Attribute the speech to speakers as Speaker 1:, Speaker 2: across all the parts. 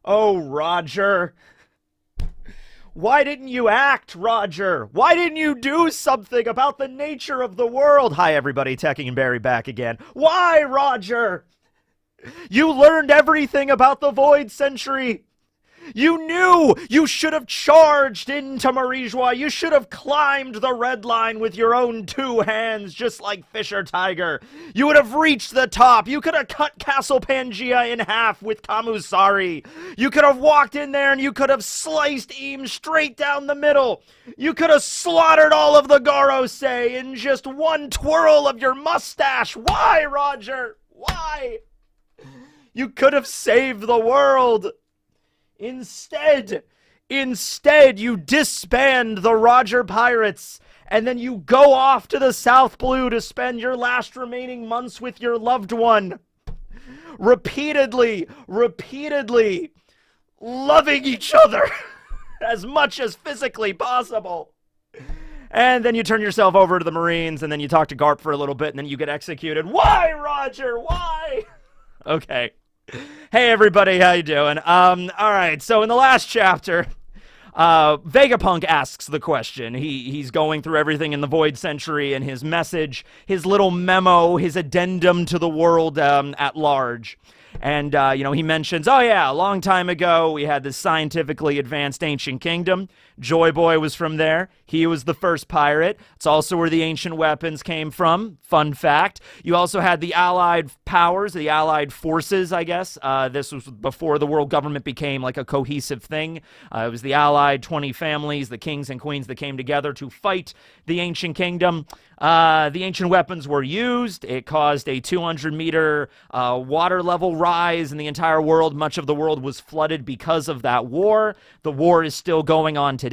Speaker 1: Oh, Roger. Why didn't you act, Roger? Why didn't you do something about the nature of the world? Hi, everybody. Techie and Barry back again. Why, Roger? You learned everything about the Void Century. You knew you should have charged into Marijois. You should have climbed the red line with your own two hands, just like Fisher Tiger. You would have reached the top. You could have cut Castle Pangea in half with Kamusari. You could have walked in there and you could have sliced Eames straight down the middle. You could have slaughtered all of the Gorosei in just one twirl of your mustache. Why, Roger? Why? You could have saved the world. Instead, you disband the Roger Pirates, and then you go off to the South Blue to spend your last remaining months with your loved one. Repeatedly loving each other as much as physically possible. And then you turn yourself over to the Marines, and then you talk to Garp for a little bit, and then you get executed. Why, Roger? Why? Okay. Hey everybody, how you doing? Alright, so in the last chapter, Vegapunk asks the question. He's going through everything in the Void Century and his message, his little memo, his addendum to the world at large. And, he mentions, oh yeah, a long time ago, we had this scientifically advanced ancient kingdom. Joy Boy was from there. He was the first pirate. It's also where the ancient weapons came from. Fun fact. You also had the allied powers, the allied forces, I guess. This was before the world government became like a cohesive thing. It was the allied 20 families, the kings and queens that came together to fight the ancient kingdom. The ancient weapons were used. It caused a 200-meter water level rise in the entire world. Much of the world was flooded because of that war. The war is still going on today.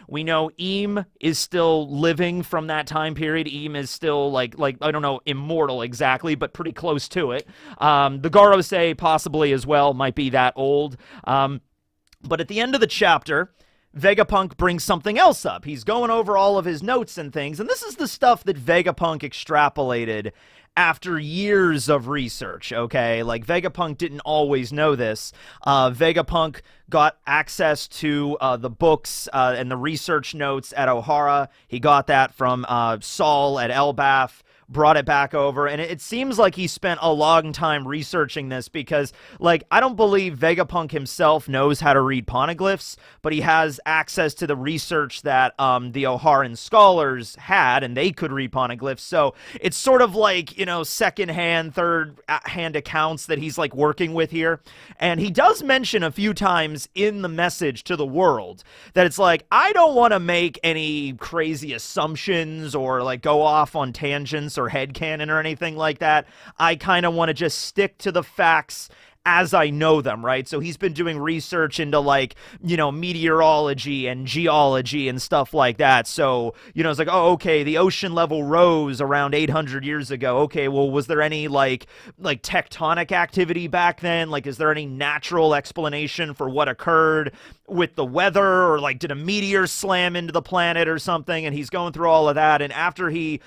Speaker 1: We know Eam is still living from that time period. Eam is still like I don't know, immortal exactly, but pretty close to it. The Gorosei possibly as well, might be that old. But at the end of the chapter, Vegapunk brings something else up. He's going over all of his notes and things, and this is the stuff that Vegapunk extrapolated after years of research, okay? Like, Vegapunk didn't always know this. Vegapunk got access to the books and the research notes at O'Hara. He got that from Saul at Elbaf. Brought it back over, and it seems like he spent a long time researching this because, like, I don't believe Vegapunk himself knows how to read poneglyphs, but he has access to the research that the O'Haran scholars had, and they could read poneglyphs, so it's sort of like, second-hand, third-hand accounts that he's, like, working with here, and he does mention a few times in the message to the world that it's like, I don't want to make any crazy assumptions or, like, go off on tangents or headcanon or anything like that. I kind of want to just stick to the facts as I know them, right? So he's been doing research into, like, meteorology and geology and stuff like that. So, it's like, oh, okay, the ocean level rose around 800 years ago. Okay, well, was there any, like tectonic activity back then? Like, is there any natural explanation for what occurred with the weather? Or, like, did a meteor slam into the planet or something? And he's going through all of that. And after he,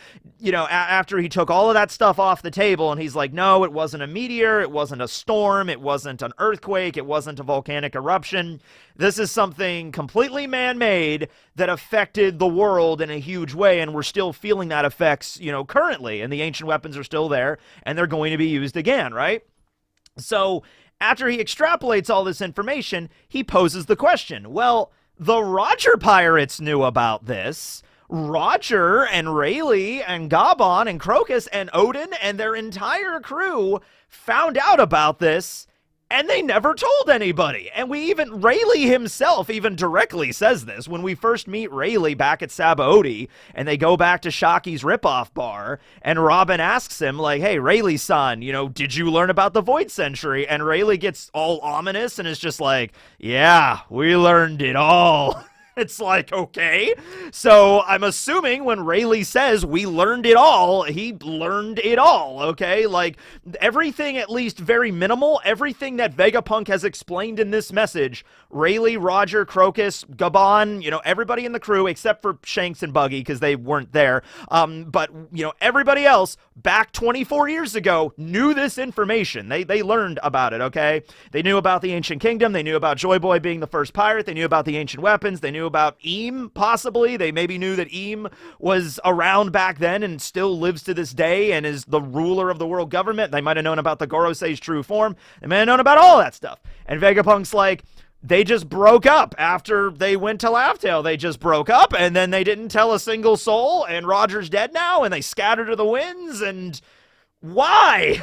Speaker 1: after he took all of that stuff off the table, and he's like, no, it wasn't a meteor, it wasn't a storm, it wasn't an earthquake, it wasn't a volcanic eruption. This is something completely man-made that affected the world in a huge way, and we're still feeling that effects, currently, and the ancient weapons are still there, and they're going to be used again, right? So, after he extrapolates all this information, he poses the question, well, the Roger Pirates knew about this. Roger and Rayleigh and Gabon and Crocus and Oden and their entire crew found out about this, and they never told anybody. And Rayleigh himself even directly says this when we first meet Rayleigh back at Sabaody, and they go back to Shaki's ripoff bar, and Robin asks him, like, hey, Rayleigh-san, did you learn about the Void Century? And Rayleigh gets all ominous and is just like, yeah, we learned it all. It's like, okay. So I'm assuming when Rayleigh says we learned it all, he learned it all, okay? Like, everything, at least very minimal, everything that Vegapunk has explained in this message, Rayleigh, Roger, Crocus, Gabon, everybody in the crew, except for Shanks and Buggy, because they weren't there, but, everybody else, back 24 years ago, knew this information. They learned about it, okay? They knew about the Ancient Kingdom, they knew about Joy Boy being the first pirate, they knew about the ancient weapons, they knew about Eam, possibly. They maybe knew that Eam was around back then and still lives to this day and is the ruler of the world government. They might have known about the Gorosei's true form. They may have known about all that stuff. And Vegapunk's like, they just broke up after they went to Laugh-Tale. They just broke up, and then they didn't tell a single soul, and Roger's dead now, and they scattered to the winds, and why?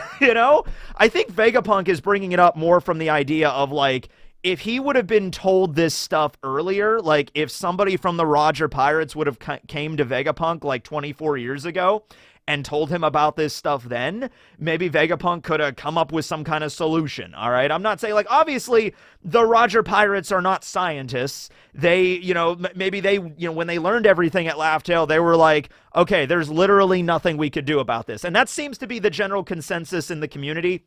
Speaker 1: I think Vegapunk is bringing it up more from the idea of, like, if he would have been told this stuff earlier, like if somebody from the Roger Pirates would have came to Vegapunk like 24 years ago and told him about this stuff then, maybe Vegapunk could have come up with some kind of solution, all right? I'm not saying, like, obviously, the Roger Pirates are not scientists. They, maybe they, when they learned everything at Laugh-Tale, they were like, okay, there's literally nothing we could do about this. And that seems to be the general consensus in the community.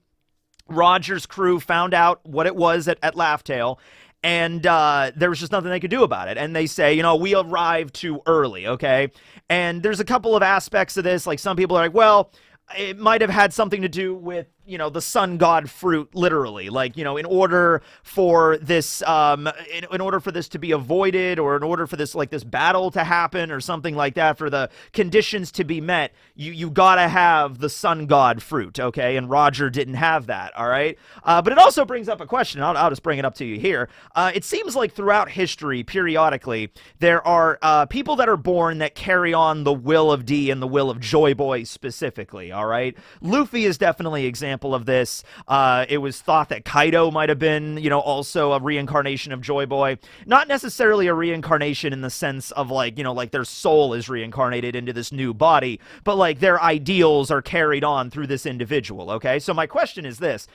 Speaker 1: Roger's crew found out what it was at Laugh-Tale, and there was just nothing they could do about it. And they say, we arrived too early, okay? And there's a couple of aspects of this. Like, some people are like, well, it might have had something to do with, the sun god fruit, literally. Like, in order for this, in order for this to be avoided, or in order for this, like, this battle to happen, or something like that, for the conditions to be met, you gotta have the sun god fruit, okay? And Roger didn't have that, all right? But it also brings up a question. I'll just bring it up to you here. It seems like throughout history, periodically, there are people that are born that carry on the will of D and the will of Joy Boy specifically, all right? Luffy is definitely an example of this. It was thought that Kaido might have been, also a reincarnation of Joy Boy. Not necessarily a reincarnation in the sense of, like, like their soul is reincarnated into this new body, but, like, their ideals are carried on through this individual, okay? So my question is this.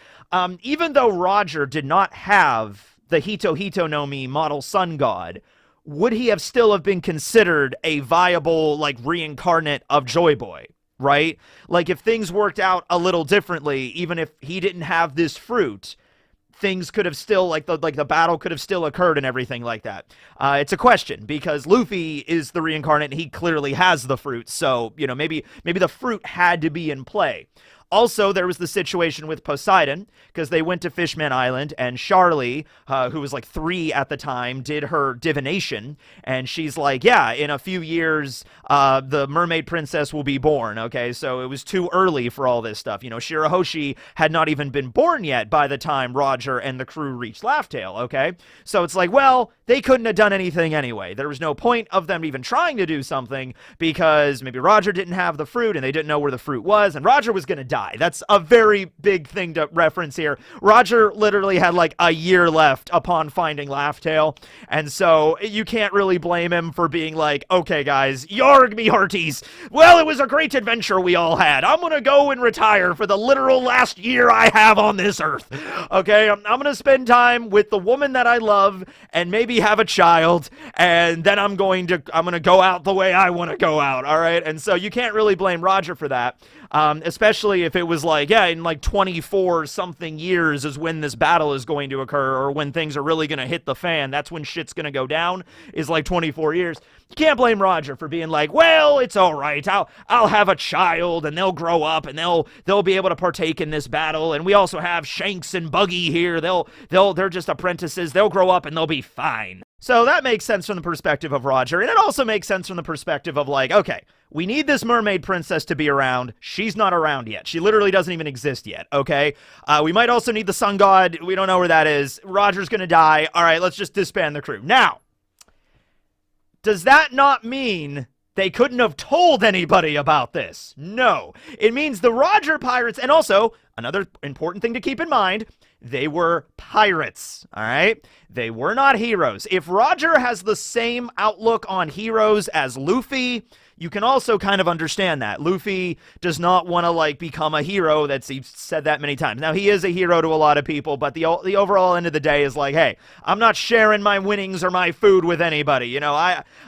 Speaker 1: Even though Roger did not have the Hito Hito no Mi model sun god, would he have still have been considered a viable, like, reincarnate of Joy Boy? Right? Like, if things worked out a little differently, even if he didn't have this fruit, things could have still, like the battle could have still occurred and everything like that. It's a question, because Luffy is the reincarnate and he clearly has the fruit, so, maybe the fruit had to be in play. Also, there was the situation with Poseidon, because they went to Fishman Island, and Charlie, who was like 3 at the time, did her divination, and she's like, yeah, in a few years, the mermaid princess will be born, okay? So it was too early for all this stuff. Shirahoshi had not even been born yet by the time Roger and the crew reached Laugh-Tale, okay? So it's like, well, they couldn't have done anything anyway. There was no point of them even trying to do something, because maybe Roger didn't have the fruit, and they didn't know where the fruit was, and Roger was going to die. That's a very big thing to reference here. Roger literally had like a year left upon finding Laugh-Tale, and so you can't really blame him for being like, okay guys, yarg me hearties, well, it was a great adventure we all had. I'm gonna go and retire for the literal last year I have on this earth. Okay, I'm gonna spend time with the woman that I love and maybe have a child, and then I'm gonna go out the way I want to go out, all right? And so you can't really blame Roger for that. Especially if it was like, yeah, in like 24 something years is when this battle is going to occur, or when things are really going to hit the fan. That's when shit's going to go down, is like 24 years. You can't blame Roger for being like, well, it's all right. I'll have a child and they'll grow up and they'll be able to partake in this battle. And we also have Shanks and Buggy here. They're just apprentices. They'll grow up and they'll be fine. So that makes sense from the perspective of Roger, and it also makes sense from the perspective of like, okay, we need this mermaid princess to be around. She's not around yet. She literally doesn't even exist yet, okay? We might also need the sun god. We don't know where that is. Roger's gonna die. All right, let's just disband the crew. Now, does that not mean they couldn't have told anybody about this? No. It means the Roger pirates, and also, another important thing to keep in mind, they were pirates, all right? They were not heroes. If Roger has the same outlook on heroes as Luffy, you can also kind of understand that. Luffy does not want to, like, become a hero. He's said that many times. Now, he is a hero to a lot of people, but the overall end of the day is like, hey, I'm not sharing my winnings or my food with anybody. You know,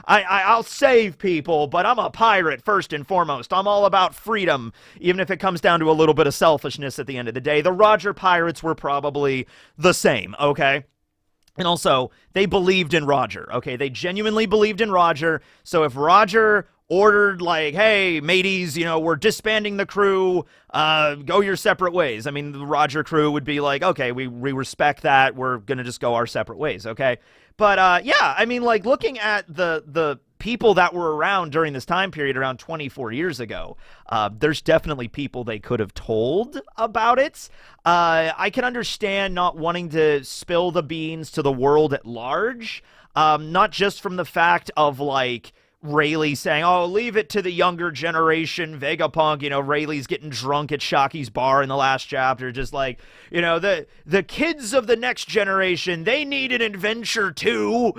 Speaker 1: I'll save people, but I'm a pirate first and foremost. I'm all about freedom, even if it comes down to a little bit of selfishness at the end of the day. The Roger pirates were probably the same, okay? And also, they believed in Roger, okay? They genuinely believed in Roger. So if Roger ordered, like, hey, mateys, you know, we're disbanding the crew, go your separate ways. I mean, the Roger crew would be like, okay, we respect that. We're going to just go our separate ways, okay? But, yeah, I mean, like, looking at the people that were around during this time period, around 24 years ago, there's definitely people they could have told about it. I can understand not wanting to spill the beans to the world at large, not just from the fact of, like, Rayleigh saying, oh, leave it to the younger generation, Vegapunk, you know, Rayleigh's getting drunk at Shocky's bar in the last chapter, just like, you know, the kids of the next generation, they need an adventure too,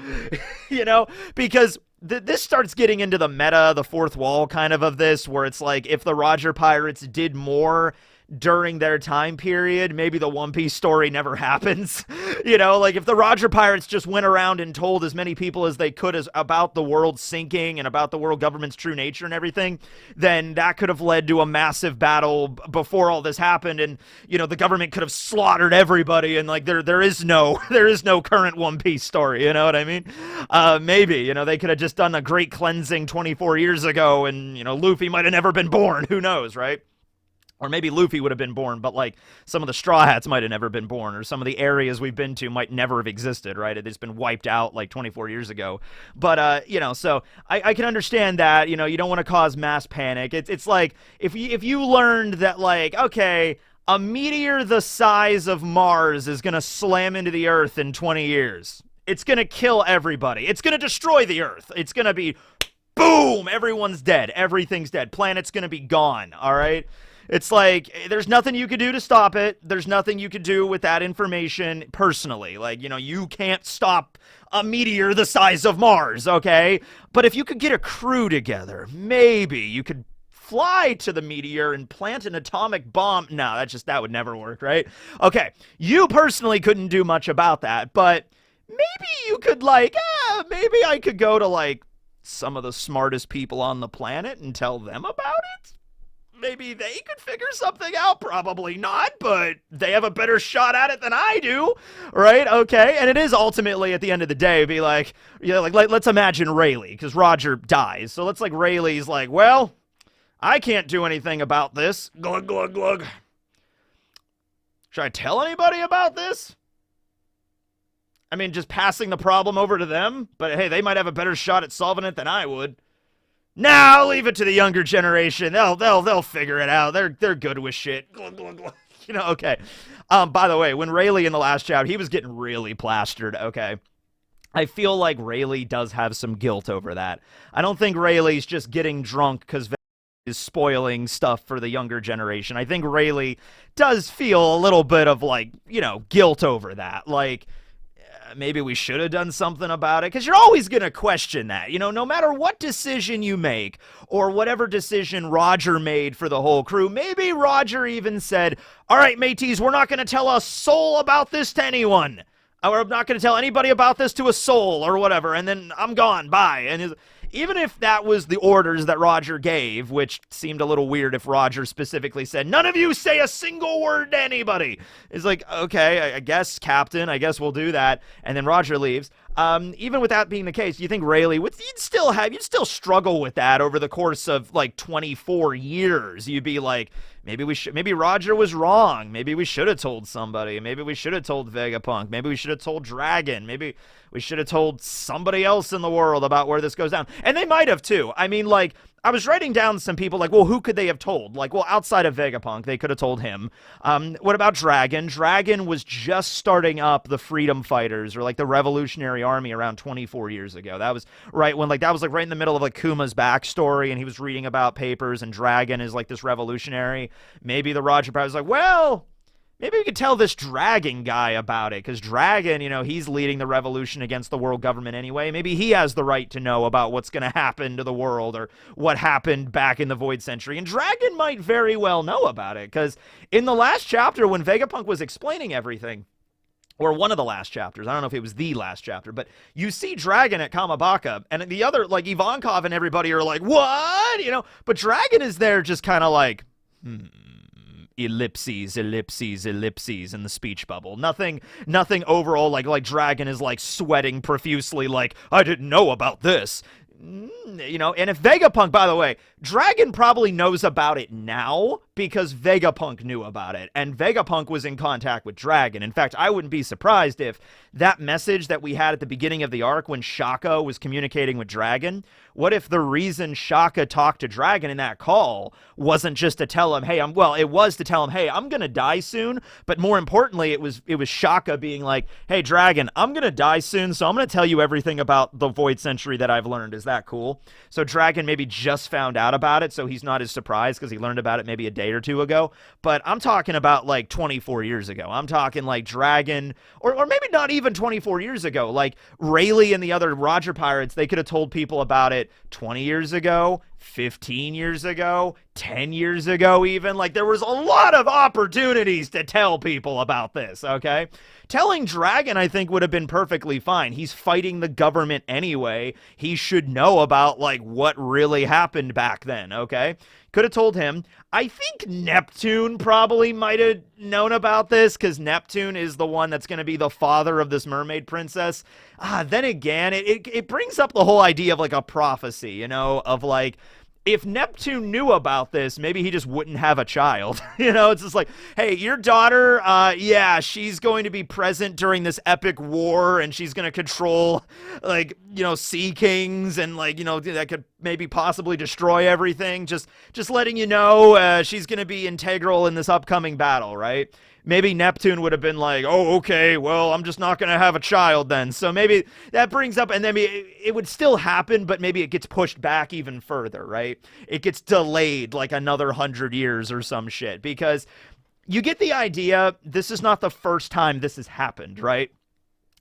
Speaker 1: you know, because this starts getting into the meta, the fourth wall kind of this, where it's like, if the Roger Pirates did more during their time period, maybe the One Piece story never happens. You know, like if the Roger Pirates just went around and told as many people as they could about the world sinking and about the world government's true nature and everything, then that could have led to a massive battle before all this happened, and, you know, the government could have slaughtered everybody, and like there is no current One Piece story, you know what I mean? Maybe, you know, they could have just done a great cleansing 24 years ago, and, you know, Luffy might have never been born, who knows, right? Or maybe Luffy would have been born, but, like, some of the Straw Hats might have never been born, or some of the areas we've been to might never have existed, right? It's been wiped out, like, 24 years ago. But, you know, so I can understand that, you know, you don't want to cause mass panic. It's like, if you learned that, like, okay, a meteor the size of Mars is going to slam into the Earth in 20 years. It's going to kill everybody. It's going to destroy the Earth. It's going to be, boom, everyone's dead. Everything's dead. Planet's going to be gone, all right? It's like, there's nothing you could do to stop it. There's nothing you could do with that information personally. Like, you know, you can't stop a meteor the size of Mars, okay? But if you could get a crew together, maybe you could fly to the meteor and plant an atomic bomb. No, that would never work, right? Okay, you personally couldn't do much about that, but maybe you could, like, maybe I could go to, like, some of the smartest people on the planet and tell them about it? Maybe they could figure something out. Probably not, but they have a better shot at it than I do, right? Okay, and it is ultimately, at the end of the day, be like, you know, like let's imagine Rayleigh, because Roger dies. So let's, like, Rayleigh's like, well, I can't do anything about this. Glug, glug, glug. Should I tell anybody about this? I mean, just passing the problem over to them, but hey, they might have a better shot at solving it than I would. Nah, I'll leave it to the younger generation. They'll figure it out. They're good with shit. Glug, glug, glug. You know, okay. By the way, when Rayleigh in the last chapter, he was getting really plastered, okay? I feel like Rayleigh does have some guilt over that. I don't think Rayleigh's just getting drunk because is spoiling stuff for the younger generation. I think Rayleigh does feel a little bit of, like, you know, guilt over that. Like, maybe we should have done something about it, because you're always going to question that, you know, no matter what decision you make or whatever decision Roger made for the whole crew. Maybe Roger even said, all right, mateys, we're not going to tell a soul about this to anyone. I'm not going to tell anybody about this to a soul or whatever, and then I'm gone, bye. And even if that was the orders that Roger gave, which seemed a little weird if Roger specifically said, none of you say a single word to anybody. It's like, okay, I guess, Captain, I guess we'll do that. And then Roger leaves. Even with that being the case, you think Rayleigh, you'd still struggle with that over the course of, like, 24 years. You'd be like, maybe Roger was wrong. Maybe we should have told somebody. Maybe we should have told Vegapunk. Maybe we should have told Dragon. Maybe we should have told somebody else in the world about where this goes down. And they might have, too. I mean, like, I was writing down some people, like, well, who could they have told? Like, well, outside of Vegapunk, they could have told him. What about Dragon? Dragon was just starting up the Freedom Fighters, or, like, the Revolutionary Army around 24 years ago. That was right when, like, that was, like, right in the middle of, like, Kuma's backstory, and he was reading about papers, and Dragon is, like, this revolutionary. Maybe the Roger Pride was like, well, maybe we could tell this Dragon guy about it, because Dragon, he's leading the revolution against the world government anyway. Maybe he has the right to know about what's going to happen to the world or what happened back in the Void Century. And Dragon might very well know about it, because in the last chapter, when Vegapunk was explaining everything, or one of the last chapters, I don't know if it was the last chapter, but you see Dragon at Kamabaka, and the other, like, Ivankov and everybody are like, what? But Dragon is there just kind of like, ellipses, ellipses, ellipses in the speech bubble. Nothing overall, like Dragon is, like, sweating profusely, like, I didn't know about this. And if Vegapunk, by the way, Dragon probably knows about it now because Vegapunk knew about it, and Vegapunk was in contact with Dragon. In fact, I wouldn't be surprised if that message that we had at the beginning of the arc when Shaka was communicating with Dragon, what if the reason Shaka talked to Dragon in that call wasn't just to tell him, hey, it was to tell him, hey, I'm gonna die soon, but more importantly, it was Shaka being like, hey, Dragon, I'm gonna die soon, so I'm gonna tell you everything about the Void Century that I've learned. Is that cool? So Dragon maybe just found out about it, so he's not as surprised because he learned about it maybe a day or two ago. But I'm talking about like 24 years ago. I'm talking like Dragon, or maybe not even 24 years ago. Like Rayleigh and the other Roger Pirates, they could have told people about it 20 years ago, 15 years ago, 10 years ago even. Like, there was a lot of opportunities to tell people about this, okay? Telling Dragon, I think, would have been perfectly fine. He's fighting the government anyway. He should know about, like, what really happened back then, okay? Could have told him. I think Neptune probably might have known about this, because Neptune is the one that's going to be the father of this mermaid princess. Then again, it brings up the whole idea of, like, a prophecy, of, like, if Neptune knew about this, maybe he just wouldn't have a child. It's just like, hey, your daughter, yeah, she's going to be present during this epic war, and she's going to control, like, sea kings, and, like, that could maybe possibly destroy everything. Just letting you know, she's going to be integral in this upcoming battle, right? Maybe Neptune would have been like, oh, okay, well, I'm just not going to have a child then. So maybe that brings up, and then it would still happen, but maybe it gets pushed back even further, right? It gets delayed like another 100 years or some shit, because you get the idea, this is not the first time this has happened, right?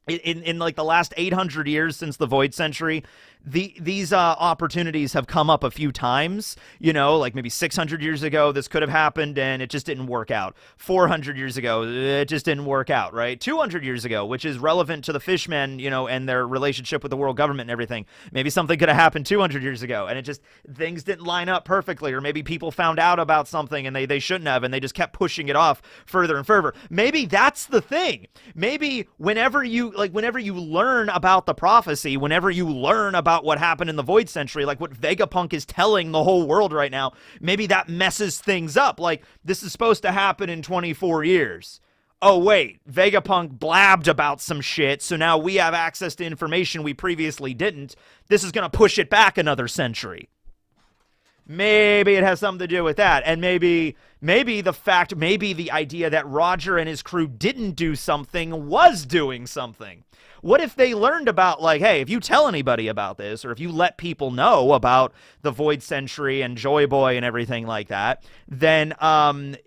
Speaker 1: In like the last 800 years since the Void Century, these opportunities have come up a few times. Like maybe 600 years ago, this could have happened and it just didn't work out. 400 years ago, it just didn't work out, right? 200 years ago, which is relevant to the fishmen, and their relationship with the world government and everything. Maybe something could have happened 200 years ago and things didn't line up perfectly, or maybe people found out about something and they shouldn't have, and they just kept pushing it off further and further. Maybe that's the thing. Maybe whenever you learn about the prophecy, whenever you learn about what happened in the Void Century, like what Vegapunk is telling the whole world right now, maybe that messes things up. Like, this is supposed to happen in 24 years. Oh, wait, Vegapunk blabbed about some shit, so now we have access to information we previously didn't. This is going to push it back another century. Maybe it has something to do with that. And maybe the idea that Roger and his crew didn't do something was doing something. What if they learned about, like, hey, if you tell anybody about this, or if you let people know about the Void Century and Joy Boy and everything like that, then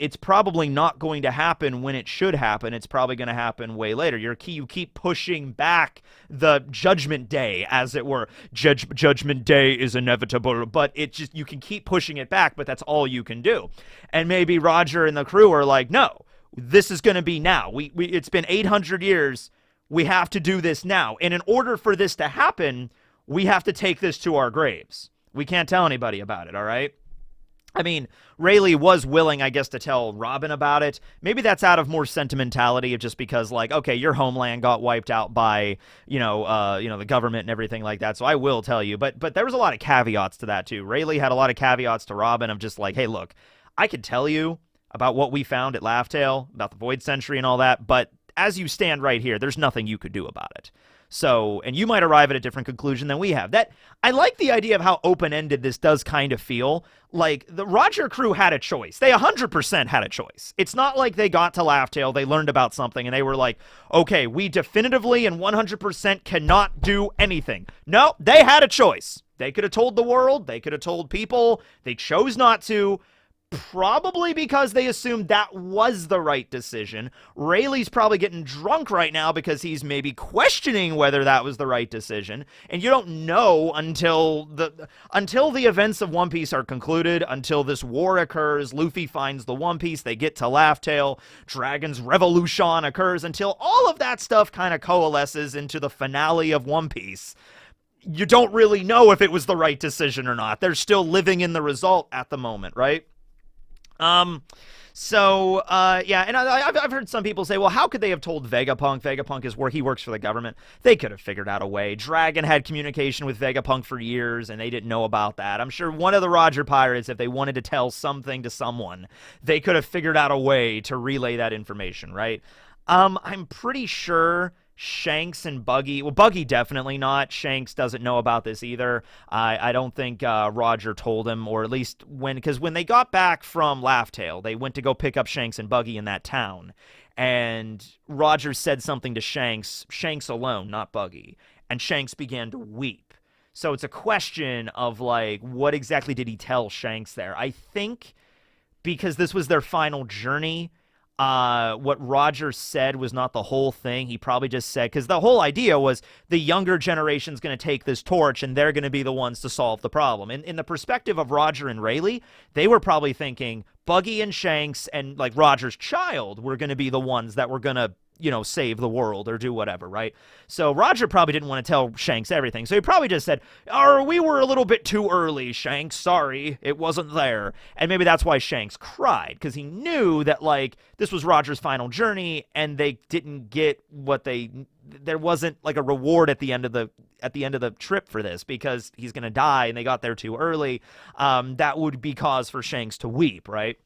Speaker 1: it's probably not going to happen when it should happen. It's probably going to happen way later. You keep pushing back the Judgment Day, as it were. Judgment Day is inevitable, but you can keep pushing it back, but that's all you can do. And maybe Roger and the crew are like, no, this is going to be now. It's been 800 years. We have to do this now. And in order for this to happen, we have to take this to our graves. We can't tell anybody about it, all right? I mean, Rayleigh was willing, I guess, to tell Robin about it. Maybe that's out of more sentimentality, of just because, like, okay, your homeland got wiped out by, the government and everything like that, so I will tell you. But there was a lot of caveats to that, too. Rayleigh had a lot of caveats to Robin of just like, hey, look, I could tell you about what we found at Laugh-Tale, about the Void Century and all that, but as you stand right here, there's nothing you could do about it. So, and you might arrive at a different conclusion than we have. I like the idea of how open-ended this does kind of feel. Like, the Roger crew had a choice. They 100% had a choice. It's not like they got to Laugh-Tale, they learned about something, and they were like, okay, we definitively and 100% cannot do anything. No, they had a choice. They could have told the world, they could have told people, they chose not to. Probably because they assumed that was the right decision. Rayleigh's probably getting drunk right now because he's maybe questioning whether that was the right decision. And you don't know until the events of One Piece are concluded, until this war occurs, Luffy finds the One Piece, they get to Laugh Tale, Dragon's Revolution occurs, until all of that stuff kind of coalesces into the finale of One Piece. You don't really know if it was the right decision or not. They're still living in the result at the moment, right? Yeah, and I've heard some people say, well, how could they have told Vegapunk? Vegapunk is where he works for the government. They could have figured out a way. Dragon had communication with Vegapunk for years, and they didn't know about that. I'm sure one of the Roger Pirates, if they wanted to tell something to someone, they could have figured out a way to relay that information, right? I'm pretty sure Shanks and Buggy, well, Buggy definitely not. Shanks doesn't know about this either. I don't think Roger told him, or at least because when they got back from Laugh Tale, they went to go pick up Shanks and Buggy in that town, and Roger said something to Shanks alone, not Buggy, and Shanks began to weep. So it's a question of, like, what exactly did he tell Shanks there? I think because this was their final journey, what Roger said was not the whole thing. He probably just said, because the whole idea was the younger generation's going to take this torch and they're going to be the ones to solve the problem. In the perspective of Roger and Rayleigh, they were probably thinking Buggy and Shanks and, like, Roger's child were going to be the ones that were going to, save the world or do whatever, right? So Roger probably didn't want to tell Shanks everything. So he probably just said, we were a little bit too early, Shanks. Sorry, it wasn't there. And maybe that's why Shanks cried, because he knew that, like, this was Roger's final journey and they didn't get there wasn't, like, a reward at the end of the trip for this, because he's going to die and they got there too early. That would be cause for Shanks to weep, right?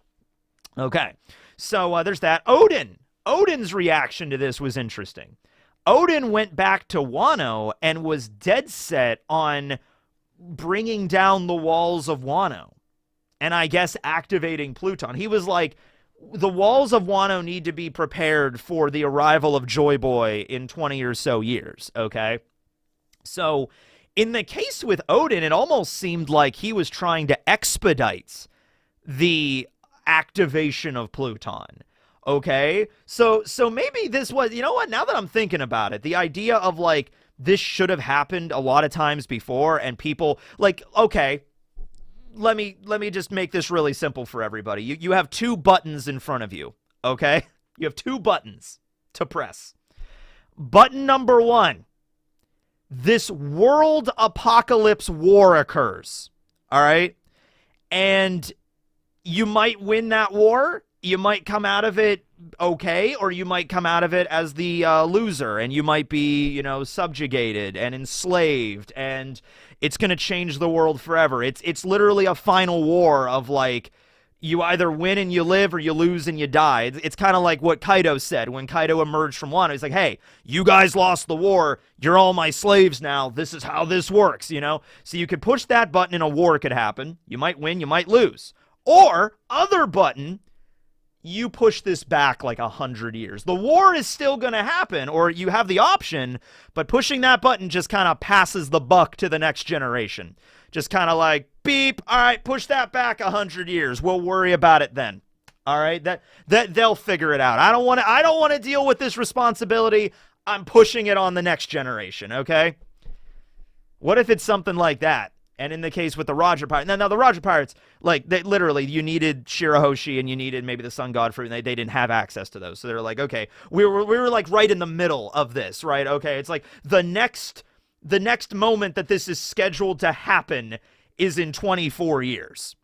Speaker 1: Okay. So there's that. Oden's reaction to this was interesting. Oden went back to Wano and was dead set on bringing down the walls of Wano, and I guess activating Pluton. He was like, the walls of Wano need to be prepared for the arrival of Joy Boy in 20 or so years, okay? So in the case with Oden, it almost seemed like he was trying to expedite the activation of Pluton. Okay, so maybe this was, you know what, now that I'm thinking about it, the idea of, like, this should have happened a lot of times before, and people, like, okay, let me just make this really simple for everybody. You have two buttons in front of you, okay? You have two buttons to press. Button number one, this world apocalypse war occurs, all right? And you might win that war. You might come out of it okay, or you might come out of it as the loser, and you might be, subjugated and enslaved, and it's going to change the world forever. It's literally a final war of, like, you either win and you live, or you lose and you die. It's kind of like what Kaido said when Kaido emerged from Wano. He's like, hey, you guys lost the war. You're all my slaves now. This is how this works, So you could push that button and a war could happen. You might win, you might lose. Or, other button, you push this back like 100 years. The war is still going to happen, or you have the option, but pushing that button just kind of passes the buck to the next generation. Just kind of like, beep, all right, push that back 100 years. We'll worry about it then. All right, that they'll figure it out. I don't want to deal with this responsibility. I'm pushing it on the next generation, okay? What if it's something like that? And in the case with the Roger Pirates, now the Roger Pirates, like, they literally, you needed Shirahoshi and you needed maybe the Sun God Fruit, and they didn't have access to those. So they're like, okay, we were like right in the middle of this, right? Okay, it's like the next moment that this is scheduled to happen is in 24 years.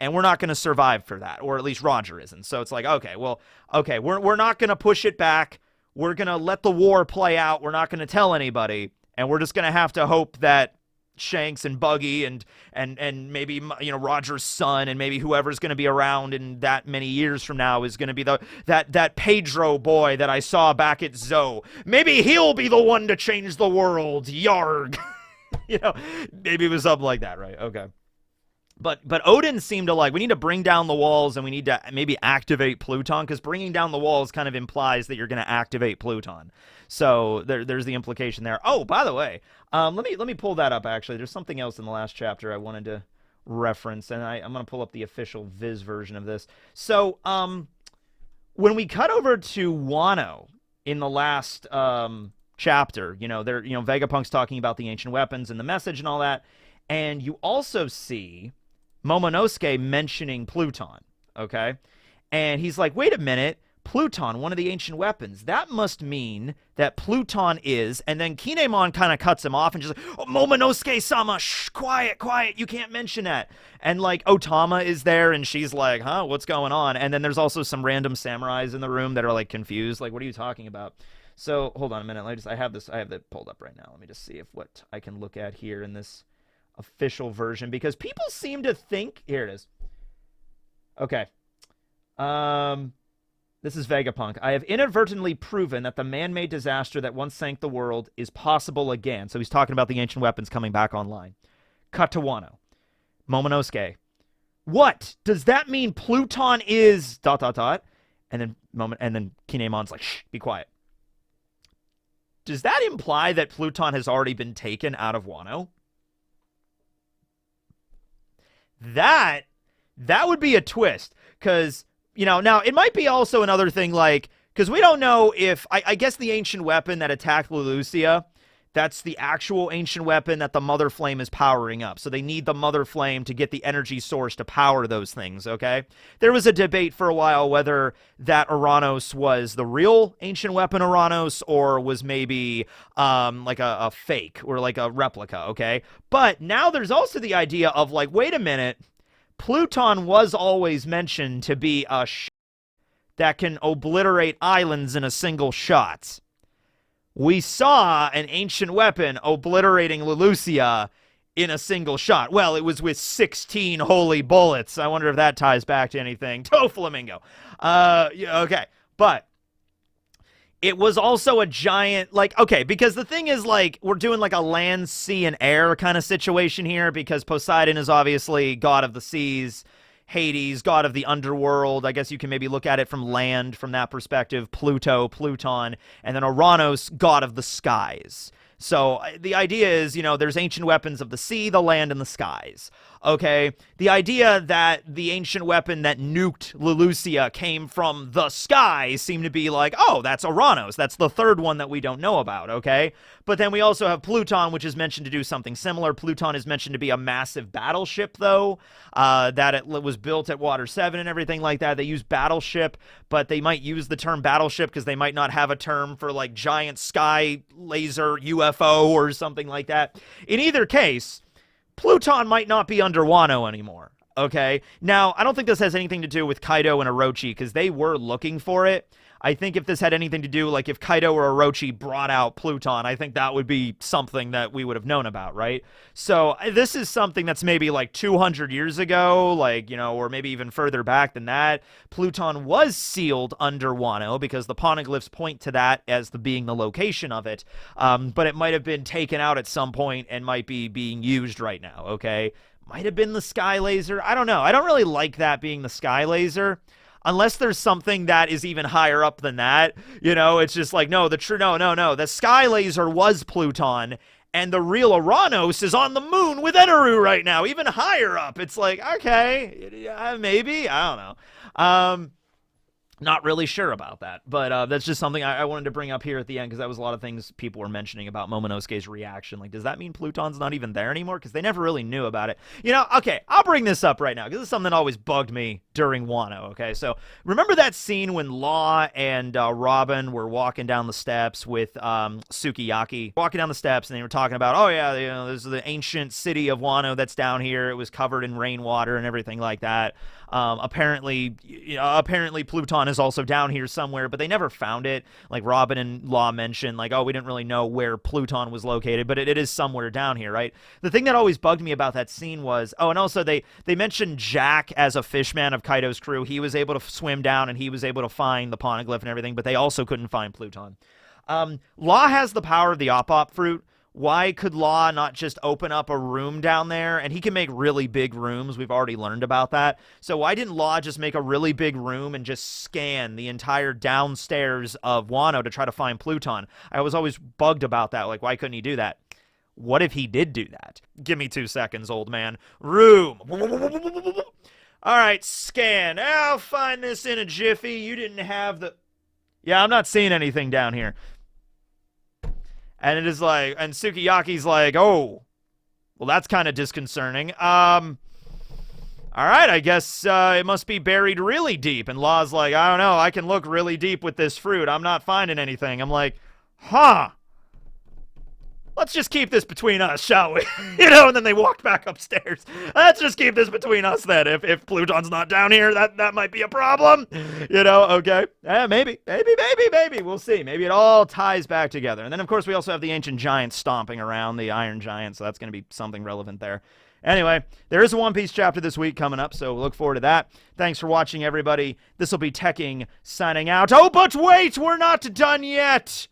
Speaker 1: And we're not going to survive for that, or at least Roger isn't. So it's like, okay, we're not going to push it back. We're going to let the war play out. We're not going to tell anybody. And we're just going to have to hope that Shanks and Buggy and maybe, Roger's son and maybe whoever's going to be around in that many years from now is going to be that Pedro boy that I saw back at Zoe. Maybe he'll be the one to change the world. Yarg. Maybe it was something like that, right? Okay. But Oden seemed to like, we need to bring down the walls and we need to maybe activate Pluton, because bringing down the walls kind of implies that you're going to activate Pluton. So there's the implication there. Oh, by the way, let me pull that up, actually. There's something else in the last chapter I wanted to reference, and I'm going to pull up the official Viz version of this. So, when we cut over to Wano in the last chapter, Vegapunk's talking about the ancient weapons and the message and all that, and you also see Momonosuke mentioning Pluton, okay? And he's like, wait a minute, Pluton, one of the ancient weapons. That must mean that Pluton is, and then Kinemon kind of cuts him off and just like, oh, Momonosuke-sama, shh, quiet, you can't mention that. And like Otama is there and she's like, huh, what's going on? And then there's also some random samurais in the room that are like confused, like, what are you talking about? So hold on a minute, I have that pulled up right now. Let me just see if what I can look at here in this official version, because people seem to think, here it is. Okay. This is Vegapunk. I have inadvertently proven that the man-made disaster that once sank the world is possible again. So he's talking about the ancient weapons coming back online. Cut to Wano. Momonosuke. What? Does that mean Pluton is ... And then Kinemon's like, shh, be quiet. Does that imply that Pluton has already been taken out of Wano? That would be a twist, because, now it might be also another thing, like, because we don't know if, I guess the ancient weapon that attacked Leloucia, that's the actual ancient weapon that the Mother Flame is powering up. So they need the Mother Flame to get the energy source to power those things, okay? There was a debate for a while whether that Uranus was the real ancient weapon Uranus or was maybe like a fake or like a replica, okay? But now there's also the idea of like, wait a minute, Pluton was always mentioned to be a that can obliterate islands in a single shot. We saw an ancient weapon obliterating Leloucia in a single shot. Well, it was with 16 holy bullets. I wonder if that ties back to anything. Flamingo. Yeah, okay. But it was also a giant, like, okay, because the thing is, like, we're doing like a land, sea, and air kind of situation here, because Poseidon is obviously god of the seas, Hades, god of the underworld. I guess you can maybe look at it from land from that perspective. Pluton, and then Uranus, god of the skies. So the idea is, there's ancient weapons of the sea, the land, and the skies. Okay? The idea that the ancient weapon that nuked Leloucia came from the sky seemed to be like, oh, that's Uranus. That's the third one that we don't know about, okay? But then we also have Pluton, which is mentioned to do something similar. Pluton is mentioned to be a massive battleship, though, that it was built at Water 7 and everything like that. They use battleship, but they might use the term battleship because they might not have a term for, like, giant sky laser UFO or something like that. In either case, Pluton might not be under Wano anymore, okay? Now, I don't think this has anything to do with Kaido and Orochi, because they were looking for it. I think if this had anything to do, like if Kaido or Orochi brought out Pluton, I think that would be something that we would have known about, right? So this is something that's maybe like 200 years ago, like, or maybe even further back than that. Pluton was sealed under Wano because the poneglyphs point to that as being the location of it. But it might have been taken out at some point and might be being used right now, okay? Might have been the sky laser. I don't know. I don't really like that being the sky laser. Unless there's something that is even higher up than that, it's just like, no, no. The sky laser was Pluton, and the real Uranus is on the moon with Eneru right now, even higher up. It's like, okay, maybe, I don't know. Not really sure about that, but that's just something I wanted to bring up here at the end, because that was a lot of things people were mentioning about Momonosuke's reaction. Like, does that mean Pluton's not even there anymore? Because they never really knew about it. Okay, I'll bring this up right now, because this is something that always bugged me during Wano, okay? So, remember that scene when Law and Robin were walking down the steps with Sukiyaki? Walking down the steps, and they were talking about, oh yeah, this is the ancient city of Wano that's down here. It was covered in rainwater and everything like that. Apparently Pluton is also down here somewhere, but they never found it. Like Robin and Law mentioned, like, oh, we didn't really know where Pluton was located, but it is somewhere down here, right? The thing that always bugged me about that scene was, oh, and also they mentioned Jack as a fishman of Kaido's crew. He was able to swim down and he was able to find the poneglyph and everything, but they also couldn't find Pluton. Law has the power of the Op-Op fruit. Why could Law not just open up a room down there? And he can make really big rooms. We've already learned about that. So why didn't Law just make a really big room and just scan the entire downstairs of Wano to try to find Pluton? I was always bugged about that. Like, why couldn't he do that? What if he did do that? Give me 2 seconds, old man. Room. All right, scan. I'll find this in a jiffy. You didn't have the... Yeah, I'm not seeing anything down here. And it is like... And Sukiyaki's like, oh, well, that's kind of disconcerting. All right, I guess it must be buried really deep. And Law's like, I don't know, I can look really deep with this fruit. I'm not finding anything. I'm like, huh. Let's just keep this between us, shall we? And then they walked back upstairs. Let's just keep this between us then. If Pluton's not down here, that might be a problem. Okay. Maybe. We'll see. Maybe it all ties back together. And then, of course, we also have the ancient giants stomping around, the Iron Giant, so that's going to be something relevant there. Anyway, there is a One Piece chapter this week coming up, so look forward to that. Thanks for watching, everybody. This will be Tekking signing out. Oh, but wait, we're not done yet.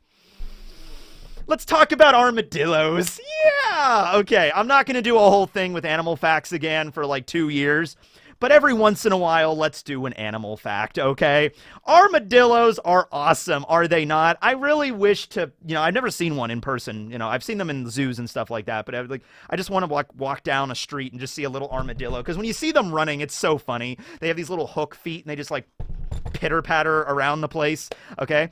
Speaker 1: Let's talk about armadillos. Yeah! Okay, I'm not going to do a whole thing with animal facts again for like 2 years. But every once in a while, let's do an animal fact, okay? Armadillos are awesome, are they not? I really wish to, I've never seen one in person. I've seen them in zoos and stuff like that, but I just want to walk down a street and just see a little armadillo. Because when you see them running, it's so funny. They have these little hook feet, and they just, like, pitter-patter around the place, okay?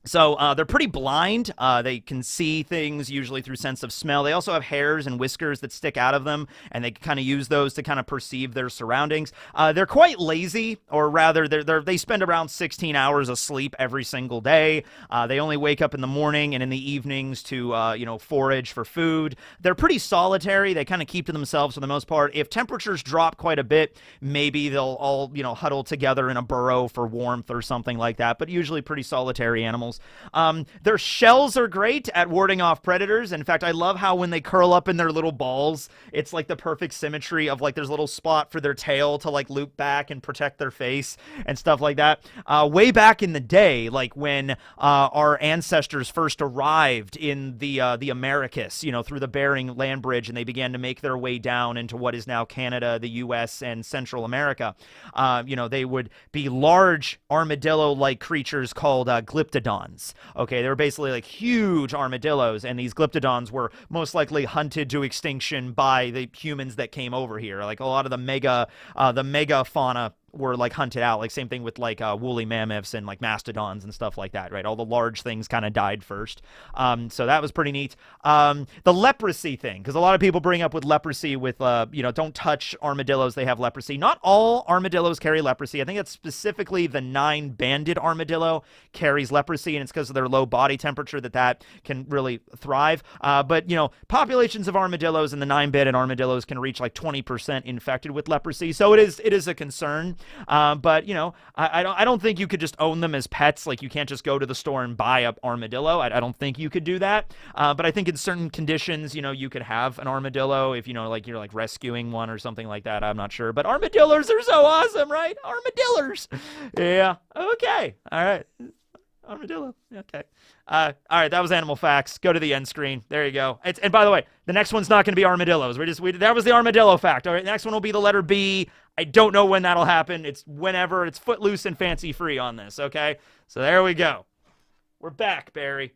Speaker 1: So they're pretty blind. They can see things usually through sense of smell. They also have hairs and whiskers that stick out of them, and they kind of use those to kind of perceive their surroundings. They're quite lazy, or rather, they spend around 16 hours asleep every single day. They only wake up in the morning and in the evenings to, forage for food. They're pretty solitary. They kind of keep to themselves for the most part. If temperatures drop quite a bit, maybe they'll all, huddle together in a burrow for warmth or something like that, but usually pretty solitary animals. Their shells are great at warding off predators. In fact, I love how when they curl up in their little balls, it's like the perfect symmetry of like there's a little spot for their tail to like loop back and protect their face and stuff like that. Way back in the day, like when our ancestors first arrived in the Americas, through the Bering Land Bridge, and they began to make their way down into what is now Canada, the U.S., and Central America, they would be large armadillo-like creatures called glyptodons. Okay, they were basically like huge armadillos, and these glyptodons were most likely hunted to extinction by the humans that came over here. Like a lot of the mega fauna were like hunted out. Like same thing with like woolly mammoths and like mastodons and stuff like that, right? All the large things kind of died first. So that was pretty neat. The leprosy thing, because a lot of people bring up with leprosy with, don't touch armadillos, they have leprosy. Not all armadillos carry leprosy. I think it's specifically the 9-banded armadillo carries leprosy, and it's because of their low body temperature that can really thrive. But, populations of armadillos and the 9-banded armadillos can reach like 20% infected with leprosy. So it is a concern. But I don't think you could just own them as pets. Like you can't just go to the store and buy an armadillo. I don't think you could do that. But I think in certain conditions, you could have an armadillo if you're like rescuing one or something like that. I'm not sure. But armadillos are so awesome, right? Armadillos. Yeah. Okay. All right. Armadillo. Okay. All right. That was animal facts. Go to the end screen. There you go. And by the way, the next one's not going to be armadillos. That was the armadillo fact. All right. The next one will be the letter B. I don't know when that'll happen. It's whenever. It's footloose and fancy free on this. Okay. So there we go. We're back, Barry.